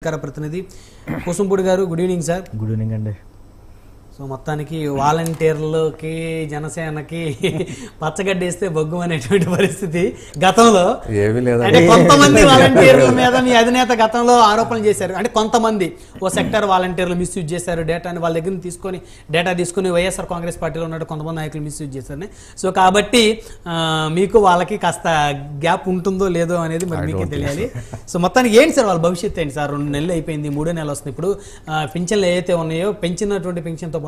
ప్రతినిధి కుసుంపూడి గారు, good evening sir. Good evening అండి. సో మొత్తానికి వాలంటీర్లకి జనసేనకి పచ్చగడ్డేస్తే బొగ్గు అనేటువంటి పరిస్థితి గతంలో ఏమీ లేదు. అంటే కొంతమంది వాలంటీర్ల మీద మీ అధినేత గతంలో ఆరోపణలు చేశారు. అంటే కొంతమంది ఓ సెక్టర్ వాలంటీర్లు మిస్యూజ్ చేశారు డేటాని, వాళ్ళ దగ్గర తీసుకొని డేటా తీసుకుని వైఎస్ఆర్ కాంగ్రెస్ పార్టీలో ఉన్నట్టు కొంతమంది నాయకులు మిస్యూజ్ చేశారని. సో కాబట్టి మీకు వాళ్ళకి కాస్త గ్యాప్ ఉంటుందో లేదో అనేది మరి మీకే తెలియాలి. సో మొత్తానికి ఏంటి సార్ వాళ్ళ భవిష్యత్తు ఏంటి సార్? 2 నెలలు అయిపోయింది, 3వ నెల వస్తుంది. ఇప్పుడు పింఛన్లు ఏదైతే ఉన్నాయో పెంచినటువంటి పెన్షన్తో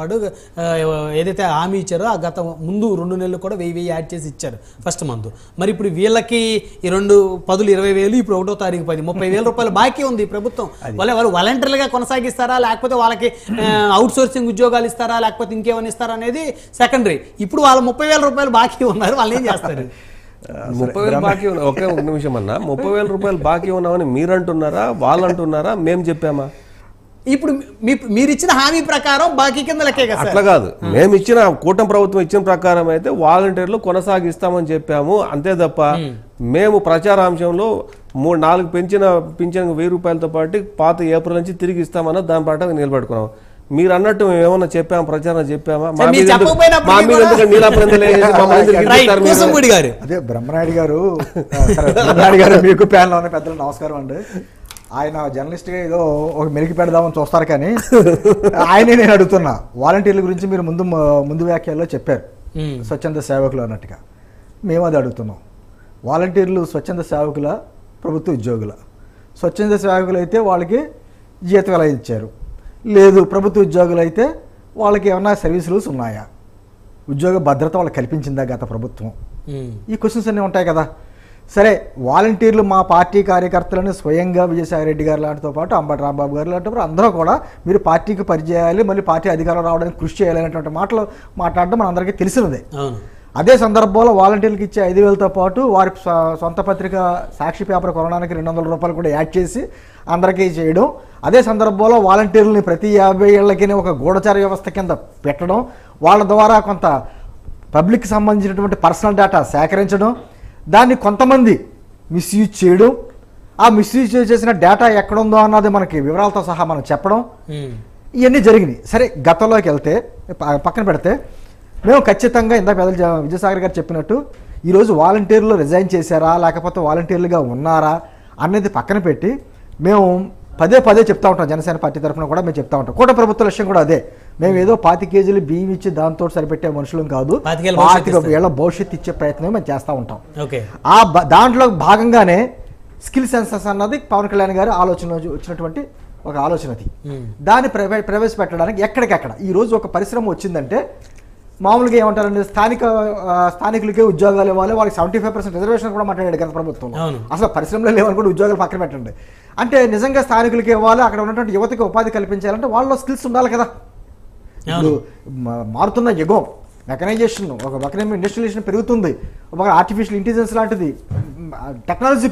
ఏదైతే హామీ ఇచ్చారో ఆ గత ముందు 2 నెలలు కూడా 1000 యాడ్ చేసి ఇచ్చారు ఫస్ట్ మంత్. మరి ఇప్పుడు వీళ్ళకి ఈ 2 పదులు 20,000, ఇప్పుడు 1వ తారీఖు 10 30,000 రూపాయలు బాకీ ఉంది ప్రభుత్వం. వాళ్ళు వాలంటీర్లుగా కొనసాగిస్తారా, లేకపోతే వాళ్ళకి అవుట్ సోర్సింగ్ ఉద్యోగాలు ఇస్తారా, లేకపోతే ఇంకేమైనా ఇస్తారా అనేది సెకండరీ. ఇప్పుడు వాళ్ళు 30,000 రూపాయలు బాకీ ఉన్నారు, వాళ్ళు ఏం చేస్తారు? 30,000 బాకీ ఉన్న ఒకే ఒక నిమిషం అన్నా, 30,000 రూపాయలు బాకీ ఉన్నామని మీరు అంటున్నారా, వాళ్ళు అంటున్నారా, మేము చెప్పామా? ఇప్పుడు మీరు ఇచ్చిన హామీ ప్రకారం బాకీ కింద లెక్కే కదా. అట్లా కాదు, మేము ఇచ్చిన కూటమి ప్రభుత్వం ఇచ్చిన ప్రకారం అయితే వాలంటీర్లు కొనసాగిస్తామని చెప్పాము, అంతే తప్ప మేము ప్రచారాంశంలో 3-4 పెంచిన పింఛన్ 1000 రూపాయలతో పాటు పాత ఏప్రిల్ నుంచి తిరిగి ఇస్తామన్నా దాని పాట నిలబెట్టుకున్నాం. మీరు అన్నట్టు మేము ఏమన్నా చెప్పాము, ప్రచారం చెప్పామా? అదే బ్రహ్మనాయుడు గారు మీకు ప్యానల్ ఉన్న పెద్దలు నమస్కారం అండి. ఆయన జర్నలిస్ట్గా ఏదో ఒక మెలికి పెడదామని చూస్తారు, కానీ ఆయనే నేను అడుగుతున్నా. వాలంటీర్ల గురించి మీరు ముందు వ్యాఖ్యల్లో చెప్పారు స్వచ్ఛంద సేవకులు అన్నట్టుగా. మేము అది అడుగుతున్నాం. వాలంటీర్లు స్వచ్ఛంద సేవకుల, ప్రభుత్వ ఉద్యోగుల? స్వచ్ఛంద సేవకులు అయితే వాళ్ళకి జీతం ఎలా ఇచ్చారు? లేదు, ప్రభుత్వ ఉద్యోగులు అయితే వాళ్ళకి ఏమన్నా సర్వీస్ రూల్స్ ఉన్నాయా? ఉద్యోగ భద్రత వాళ్ళకి కల్పించిందా గత ప్రభుత్వం? ఈ క్వశ్చన్స్ అన్నీ ఉంటాయి కదా. సరే, వాలంటీర్లు మా పార్టీ కార్యకర్తలను స్వయంగా విజయసాయి రెడ్డి గారు లాంటితో పాటు అంబటి రాంబాబు గారు లాంటి అందరూ కూడా మీరు పార్టీకి పరిచయాలి, మళ్ళీ పార్టీ అధికారం రావడానికి కృషి చేయాలనేటువంటి మాటలు మాట్లాడడం మనందరికీ తెలిసినదే. అదే సందర్భంలో వాలంటీర్లకు ఇచ్చే 5,000తో పాటు వారి సొంత పత్రిక సాక్షి పేపర్ కొనడానికి 200 రూపాయలు కూడా యాడ్ చేసి అందరికీ చేయడం. అదే సందర్భంలో వాలంటీర్లని ప్రతి 50 ఏళ్లకి ఒక గూఢచార వ్యవస్థ కింద పెట్టడం, వాళ్ళ ద్వారా కొంత పబ్లిక్కి సంబంధించినటువంటి పర్సనల్ డేటా సేకరించడం, దాన్ని కొంతమంది మిస్యూజ్ చేయడం, ఆ మిస్యూజ్ చేసిన డేటా ఎక్కడుందో అన్నది మనకి వివరాలతో సహా మనం చెప్పడం, ఇవన్నీ జరిగినాయి. సరే, గతంలోకి వెళ్తే పక్కన పెడితే మేము ఖచ్చితంగా ఇందాక విజయసాగర్ గారు చెప్పినట్టు ఈరోజు వాలంటీర్లు రిజైన్ చేశారా, లేకపోతే వాలంటీర్లుగా ఉన్నారా అనేది పక్కన పెట్టి మేము పదే చెప్తా ఉంటాం. జనసేన పార్టీ తరఫున కూడా మేము చెప్తా ఉంటాం. కూటమి ప్రభుత్వ లక్ష్యం కూడా అదే. మేము ఏదో 25 కేజీలు బియ్యం ఇచ్చి దాంతో సరిపెట్టే మనుషులం కాదు, 25 ఏళ్ల భవిష్యత్తు ఇచ్చే ప్రయత్నం మేము చేస్తూ ఉంటాం. దాంట్లో భాగంగానే స్కిల్ సెన్సస్ అన్నది పవన్ కళ్యాణ్ గారి ఆలోచన వచ్చినటువంటి ఒక ఆలోచన. దాన్ని ప్రవేశపెట్టడానికి ఎక్కడికెక్కడ ఈరోజు ఒక పరిశ్రమ వచ్చిందంటే మామూలుగా ఏమంటారంటే స్థానికులకే ఉద్యోగాలు ఇవ్వాలి, వాళ్ళకి 75% రిజర్వేషన్ కూడా మాట్లాడాడు గత ప్రభుత్వం. అసలు పరిశ్రమలో లేవనుకుంటే ఉద్యోగాలు పక్కన పెట్టండి. అంటే నిజంగా స్థానికులకి ఇవ్వాలి, అక్కడ ఉన్నటువంటి యువతకి ఉపాధి కల్పించాలంటే వాళ్ళలో స్కిల్స్ ఉండాలి కదా. ఇప్పుడు మారుతున్న యుగం, మెకనైజేషన్, ఒక ఇండస్ట్రియలైజేషన్ పెరుగుతుంది, ఒక ఆర్టిఫిషియల్ ఇంటెలిజెన్స్ లాంటిది టెక్నాలజీ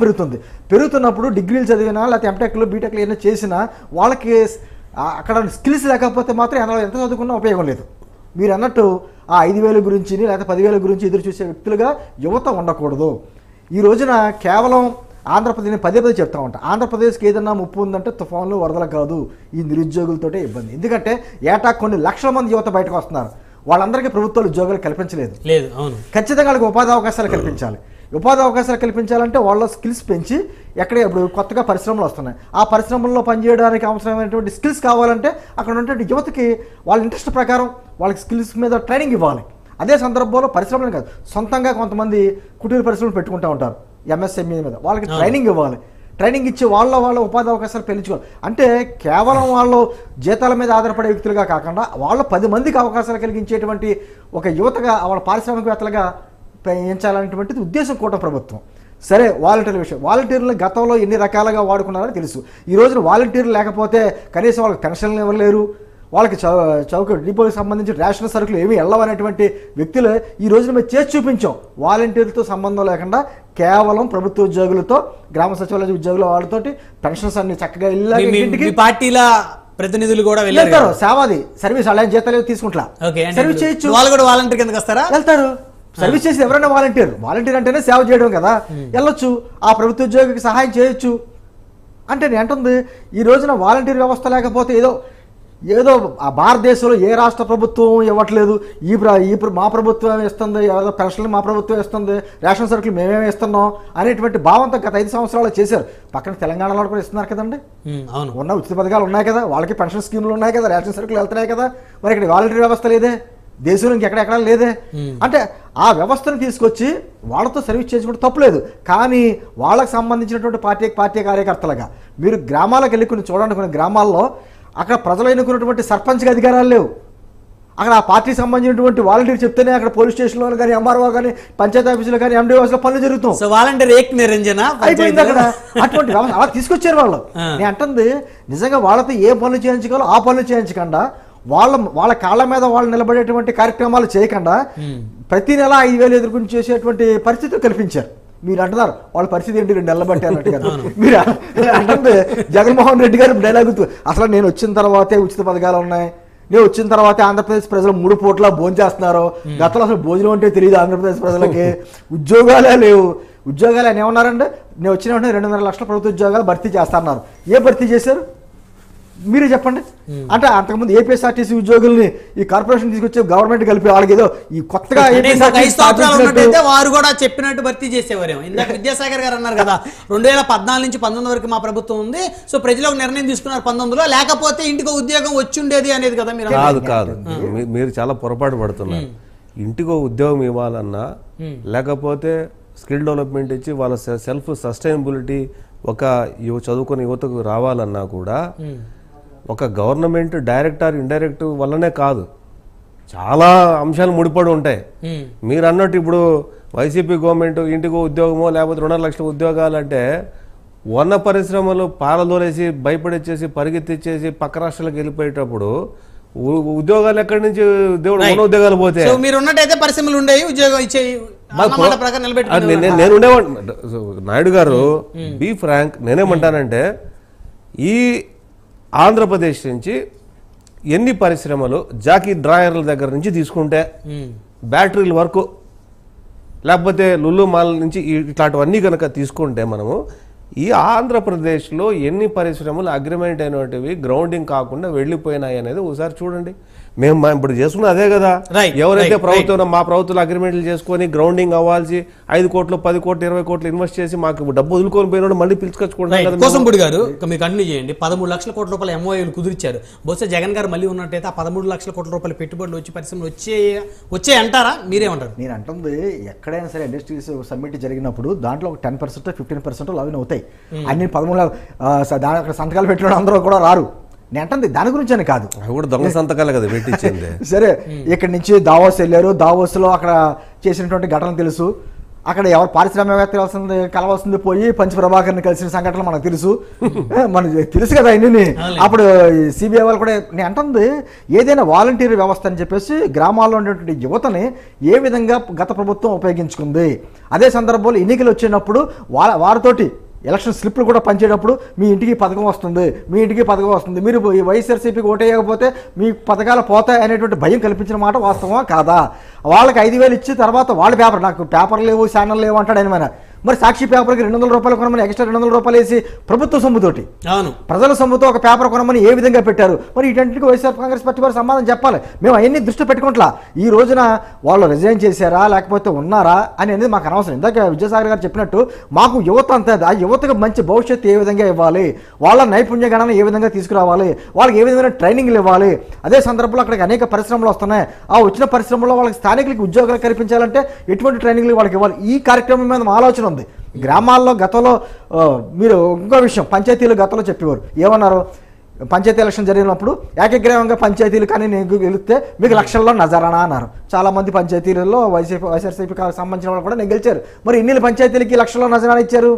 పెరుగుతున్నప్పుడు డిగ్రీలు చదివినా లేకపోతే ఎంటెక్లు బీటెక్లు ఏమైనా చేసినా వాళ్ళకి అక్కడ స్కిల్స్ లేకపోతే మాత్రం ఎంత చదువుకున్నా ఉపయోగం లేదు. మీరు అన్నట్టు ఆ 5,000 గురించి లేకపోతే 10,000 గురించి ఎదురు చూసే వ్యక్తులుగా యువత ఉండకూడదు. ఈ రోజున కేవలం ఆంధ్రప్రదేశ్ పదే చెప్తా ఉంటా, ఆంధ్రప్రదేశ్కి ఏదన్నా ముప్పు ఉందంటే తుఫాన్లు, వరదలు కాదు, ఈ నిరుద్యోగులతోటే ఇబ్బంది. ఎందుకంటే ఏటా కొన్ని లక్షల మంది యువత బయటకు వస్తున్నారు, వాళ్ళందరికీ ప్రభుత్వాలు ఉద్యోగాలు కల్పించలేదు. ఖచ్చితంగా వాళ్ళకి ఉపాధి అవకాశాలు కల్పించాలి. ఉపాధి అవకాశాలు కల్పించాలంటే వాళ్ళ స్కిల్స్ పెంచి ఎక్కడే ఇప్పుడు కొత్తగా పరిశ్రమలు వస్తున్నాయి, ఆ పరిశ్రమల్లో పనిచేయడానికి అవసరమైనటువంటి స్కిల్స్ కావాలంటే అక్కడ ఉన్నటువంటి యువతకి వాళ్ళ ఇంట్రెస్ట్ ప్రకారం వాళ్ళకి స్కిల్స్ మీద ట్రైనింగ్ ఇవ్వాలి. అదే సందర్భంలో పరిశ్రమలు కాదు, సొంతంగా కొంతమంది కుటీర పరిశ్రమలు పెట్టుకుంటూ ఉంటారు ఎంఎస్ఎంఈ మీద, వాళ్ళకి ట్రైనింగ్ ఇవ్వాలి. ట్రైనింగ్ ఇచ్చి వాళ్ళ ఉపాధి అవకాశాలు పెంచుకోవాలి. అంటే కేవలం వాళ్ళు జీతాల మీద ఆధారపడే వ్యక్తులుగా కాకుండా వాళ్ళు 10 మందికి అవకాశాలు కలిగించేటువంటి ఒక యువతగా వాళ్ళ పారిశ్రామికవేత్తలుగా పెంచాలనేటువంటిది ఉద్దేశం కూటమి ప్రభుత్వం. సరే, వాలంటీర్ల విషయం, వాలంటీర్లు గతంలో ఎన్ని రకాలుగా వాడుకున్నారని తెలుసు. ఈ రోజున వాలంటీర్లు లేకపోతే కనీసం వాళ్ళకి పెన్షన్లు ఇవ్వలేరు, వాళ్ళకి చౌక డిపోకి సంబంధించి రేషన్ సరుకులు ఏమీ వెళ్ళవనేటువంటి వ్యక్తులు ఈ రోజున మేము చేసి చూపించాం. వాలంటీర్లతో సంబంధం లేకుండా కేవలం ప్రభుత్వ ఉద్యోగులతో, గ్రామ సచివాలయ ఉద్యోగుల వాళ్ళతోటి పెన్షన్స్ అన్ని చక్కగా ఇంటికి పార్టీల ప్రతినిధులు కూడా వెళ్తారు. సేవాది సర్వీస్ అలా జీతాలు తీసుకుంటా సర్వీస్ చేయొచ్చు, వాళ్ళు కూడా వాలంటీర్ కిందకి వస్తారా? వెళ్తారు. సర్వీస్ చేసి ఎవరైనా వాలంటీర్ అంటేనే సేవ చేయడం కదా, వెళ్ళొచ్చు, ఆ ప్రభుత్వ ఉద్యోగికి సహాయం చేయొచ్చు. అంటే నేను అంటుంది ఈ రోజున వాలంటీర్ వ్యవస్థ లేకపోతే ఏదో ఆ భారతదేశంలో ఏ రాష్ట్ర ప్రభుత్వం ఇవ్వట్లేదు, మా ప్రభుత్వం ఇస్తుంది, ఏదో పెన్షన్లు మా ప్రభుత్వం ఇస్తుంది, రేషన్ సరుకులు మేమేమి ఇస్తున్నాం అనేటువంటి భావంతో గత 5 సంవత్సరాలు చేశారు. పక్కన తెలంగాణలో కూడా ఇస్తున్నారు కదండి. అవును, ఉన్న ఉచిత పథకాలు ఉన్నాయి కదా, వాళ్ళకి పెన్షన్ స్కీములు ఉన్నాయి కదా, రేషన్ సరుకులు వెళ్తున్నాయి కదా. మరి ఇక్కడ వాలంటీర్ వ్యవస్థ లేదే, దేశంలో ఇంకెక్కడెక్కడ లేదే. అంటే ఆ వ్యవస్థను తీసుకొచ్చి వాళ్ళతో సర్వీస్ చేసుకుంటే తప్పులేదు. కానీ వాళ్ళకి సంబంధించినటువంటి పార్టీ కార్యకర్తలుగా మీరు గ్రామాలకు వెళ్ళి చూడండి, కొన్ని గ్రామాల్లో అక్కడ ప్రజలు ఎన్నుకున్నటువంటి సర్పంచ్కి అధికారాలు లేవు. అక్కడ ఆ పార్టీకి సంబంధించినటువంటి వాలంటీర్ చెప్తేనే అక్కడ పోలీస్ స్టేషన్లో కానీ, ఎంఆర్ఓ కానీ, పంచాయతీ ఆఫీసులో కానీ, ఎండి ఆఫీసులో పనులు జరుగుతాం. సో వాలంటీర్ ఏక్ నిరంజన అయిపోయింది అక్కడ. అటువంటి వ్యవస్థ అలా తీసుకొచ్చారు వాళ్ళు. నేను అంటుంది నిజంగా వాళ్ళతో ఏ పనులు చేయించుకోవాలో ఆ పనులు చేయించకుండా, వాళ్ళ కాళ్ళ మీద వాళ్ళు నిలబడేటువంటి కార్యక్రమాలు చేయకుండా ప్రతి నెల 5,000 ఎదుర్కొని చేసేటువంటి పరిస్థితులు కల్పించారు. మీరు అంటున్నారు వాళ్ళ పరిస్థితి ఏంటి 2 నెలలు బట్టి అన్నట్టు కదా. మీరు అంటే జగన్మోహన్ రెడ్డి గారు డైలాగ్ అసలు నేను వచ్చిన తర్వాతే ఉచిత పథకాలు ఉన్నాయి, నేను వచ్చిన తర్వాత ఆంధ్రప్రదేశ్ ప్రజలు 3 పూట్ల భోజనం చేస్తున్నారు, గతంలో అసలు భోజనం అంటే తెలియదు ఆంధ్రప్రదేశ్ ప్రజలకి, ఉద్యోగాలే లేవు. ఉద్యోగాలు అని ఏమన్నారంటే నేను వచ్చిన వెంటనే 2.5 లక్షల ప్రభుత్వ ఉద్యోగాలు భర్తీ చేస్తున్నారు. ఏ భర్తీ చేశారు మీరే చెప్పండి. అంటే అంతకుముందు ఏపీఎస్ఆర్టీసీ ఉద్యోగుల్ని ఈ కార్పొరేషన్ తీసుకొచ్చి గవర్నమెంట్ కలిపి వాళ్ళకి ఏదో ఈ కొత్తగా వారు కూడా చెప్పినట్టు భర్తీ చేసేవారేమో. ఇందాక విద్యాసాగర్ గారు అన్నారు కదా 2014 నుంచి 19 వరకు మా ప్రభుత్వం ఉంది, సో ప్రజలు నిర్ణయం తీసుకున్నారు 19లో, లేకపోతే ఇంటికి ఉద్యోగం వచ్చి ఉండేది అనేది కదా మీరు. కాదు మీరు చాలా పొరపాటు పడుతున్నారు. ఇంటికో ఉద్యోగం ఇవ్వాలన్నా, లేకపోతే స్కిల్ డెవలప్మెంట్ ఇచ్చి వాళ్ళ సెల్ఫ్ సస్టైనబిలిటీ ఒక చదువుకునే యువతకు రావాలన్నా కూడా ఒక గవర్నమెంట్ డైరెక్ట్ ఆర్ ఇండైరెక్ట్ వల్లనే కాదు, చాలా అంశాలు ముడిపడి ఉంటాయి. మీరు అన్నట్టు ఇప్పుడు వైసీపీ గవర్నమెంట్ ఇంటికో ఉద్యోగమో లేకపోతే 2.5 లక్షల ఉద్యోగాలు అంటే వన్న పరిశ్రమలు పాలదోలేసి భయపడిచ్చేసి పరిగెత్తిచ్చేసి పక్క రాష్ట్రాలకు వెళ్ళిపోయేటప్పుడు ఉద్యోగాలు ఎక్కడి నుంచి దేవుడు మన ఉద్యోగాలు పోతే మీరు ఉన్నట్టయితే పరిశ్రమలు ఉండేవి, ఉద్యోగం ఇచ్చేవి. నేను ఉండేవాడిని. నాయుడు గారు బీ ఫ్రాంక్, నేనేమంటానంటే ఈ ఆంధ్రప్రదేశ్ నుంచి ఎన్ని పరిశ్రమలు జాకీ డ్రాయర్ల దగ్గర నుంచి తీసుకుంటే బ్యాటరీల వరకు, లేకపోతే లుల్లు మాల్ నుంచి ఇట్లాంటివన్నీ కనుక తీసుకుంటే మనము ఈ ఆంధ్రప్రదేశ్లో ఎన్ని పరిశ్రమలు అగ్రిమెంట్ అయినవి గ్రౌండింగ్ కాకుండా వెళ్ళిపోయినాయి అనేది ఒకసారి చూడండి. మేము ఇప్పుడు చేసుకున్న అదే కదా. ఎవరైతే ప్రభుత్వం మా ప్రభుత్వం అగ్రిమెంట్లు చేసుకొని గ్రౌండింగ్ అవ్వాల్సి 5 కోట్లు 10 కోట్లు 20 కోట్లు ఇన్వెస్ట్ చేసి మాకు డబ్బు వదులుకొని పోయినాడు మళ్ళీ పిలుచుకొచ్చుకుంటాం. కోసంపూడి గారు మీకు కంటిన్యూ చేయండి. 13 లక్షల కోట్ల రూపాయల ఎంఓఏలు కుదిరిచ్చారు. బహుశా జగన్ గారు మళ్ళీ ఉన్నట్టయితే ఆ 13 లక్షల కోట్ల రూపాయల పెట్టుబడులు వచ్చి పరిశ్రమలు వచ్చే అంటారా? మీరేమంటారు? నేను అంటుంది ఎక్కడైనా సరే ఇండస్ట్రీస్ సమ్మిట్ జరిగినప్పుడు దాంట్లో ఒక 10% 15% లాగిన్ అవుతాయి. అన్ని 13 సంతకాలు పెట్టిన అందరూ కూడా రారు. నేను అంటుంది దాని గురించి అని కాదు, దొంగ సంతకాలే కదా పెట్టించింది. సరే ఇక్కడి నుంచి దావోస్ వెళ్ళారు, దావోస్లో అక్కడ చేసినటువంటి ఘటనలు తెలుసు. అక్కడ ఎవరు పారిశ్రామికవేత్త కలవాల్సింది పోయి పంచప్రభాకర్ని కలిసిన సంఘటనలు మనకు తెలుసు, మనకు తెలుసు కదా ఇన్ని. అప్పుడు సిబిఐ వాళ్ళు కూడా నేను అంటుంది ఏదైనా వాలంటీర్ వ్యవస్థ అని చెప్పేసి గ్రామాల్లో ఉండేటువంటి యువతని ఏ విధంగా గత ప్రభుత్వం ఉపయోగించుకుంది. అదే సందర్భంలో ఎన్నికలు వచ్చినప్పుడు వారితోటి ఎలక్షన్ స్లిప్లు కూడా పంచేటప్పుడు మీ ఇంటికి పథకం వస్తుంది, మీ ఇంటికి పథకం వస్తుంది, మీరు వైఎస్ఆర్సీపీకి ఓటేయకపోతే మీ పథకాలు పోతాయి అనేటువంటి భయం కల్పించిన మాట వాస్తవమా కాదా? వాళ్ళకి 5,000 ఇచ్చి తర్వాత వాళ్ళ పేపర్ నాకు పేపర్ లేవు ఛానల్ లేవు అంటాడు ఆయన. మరి సాక్షి పేపర్కి 200 రూపాయలు కొనమని ఎక్స్ట్రా 200 రూపాయలు వేసి ప్రభుత్వ సొమ్ముతోటి ప్రజల సొమ్ముతో ఒక పేపర్ కొనమని ఏ విధంగా పెట్టారు? మరి ఇటన్నిటికీ వైఎస్ఆర్ కాంగ్రెస్ పార్టీ వారు సమాధానం చెప్పాలి. మేము అవన్నీ దృష్టి పెట్టుకుంటా ఈ రోజున వాళ్ళు రిజైన్ చేశారా లేకపోతే ఉన్నారా అనేది మాకు అనవసరం. ఇందాక విద్యాసాగర్ గారు చెప్పినట్టు మాకు యువత అంతే, ఆ యువతకు మంచి భవిష్యత్తు ఏ విధంగా ఇవ్వాలి, వాళ్ళ నైపుణ్య గణన ఏ విధంగా తీసుకురావాలి, వాళ్ళకి ఏ విధమైన ట్రైనింగ్లు ఇవ్వాలి. అదే సందర్భంలో అక్కడికి అనేక పరిశ్రమలు వస్తున్నాయి. ఆ వచ్చిన పరిశ్రమలో వాళ్ళకి స్థానికులకి ఉద్యోగాలు కల్పించాలంటే ఎటువంటి ట్రైనింగ్లు వాళ్ళకి ఇవ్వాలి. ఈ కార్యక్రమం మీద ఆలోచన ఉంది. గ్రామాల్లో గతంలో మీరు ఇంకో విషయం పంచాయతీలు గతంలో చెప్పేవారు ఏమన్నారు, పంచాయతీ ఎలక్షన్ జరిగినప్పుడు ఏకగ్రీవంగా పంచాయతీలు కానీ నేను గెలిస్తే మీకు లక్షల్లో నజరానా అన్నారు. చాలామంది పంచాయతీలలో వైఎస్ఆర్సీపీకి సంబంధించిన వాళ్ళు కూడా నేను గెలిచారు. మరి ఇన్ని పంచాయతీలకి లక్షల్లో నజరానా ఇచ్చారు.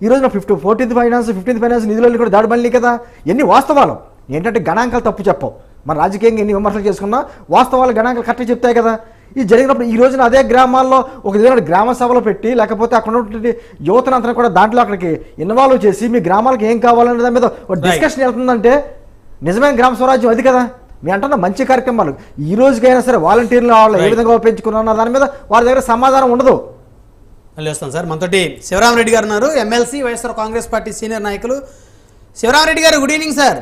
ఈ రోజున 14th ఫైనాన్స్ నిధులలో కూడా దాడిబండి కదా. ఎన్ని వాస్తవాలు ఏంటంటే గణాంకాలు తప్పు చెప్పవు. మన రాజకీయంగా ఎన్ని విమర్శలు చేసుకున్నా వాస్తవాలు గణాంకాలు కరెక్ట్గా చెప్తాయి కదా. ఇది జరిగినప్పుడు ఈ రోజున అదే గ్రామాల్లో ఒక విధంగా గ్రామ సభలు పెట్టి లేకపోతే అక్కడ ఉన్నటువంటి యువతనంతా కూడా దాంట్లో అక్కడికి ఇన్వాల్వ్ చేసి మీ గ్రామాలకు ఏం కావాలనే దాని మీద ఒక డిస్కషన్ వెళ్తుందంటే నిజమైన గ్రామ స్వరాజ్యం అది కదా. మీ అంటున్న మంచి కార్యక్రమాలు ఈ రోజుకైనా సరే వాలంటీర్లు వాళ్ళు ఏ విధంగా ఉపయోగించుకున్నా దాని మీద వారి దగ్గర సమాధానం ఉండదు. మళ్ళీ వస్తాను సార్. మనతోటి శివరామరెడ్డి గారు ఉన్నారు, MLC YSR Congress party senior నాయకులు. శివరామరెడ్డి గారు గుడ్ ఈవినింగ్ సార్.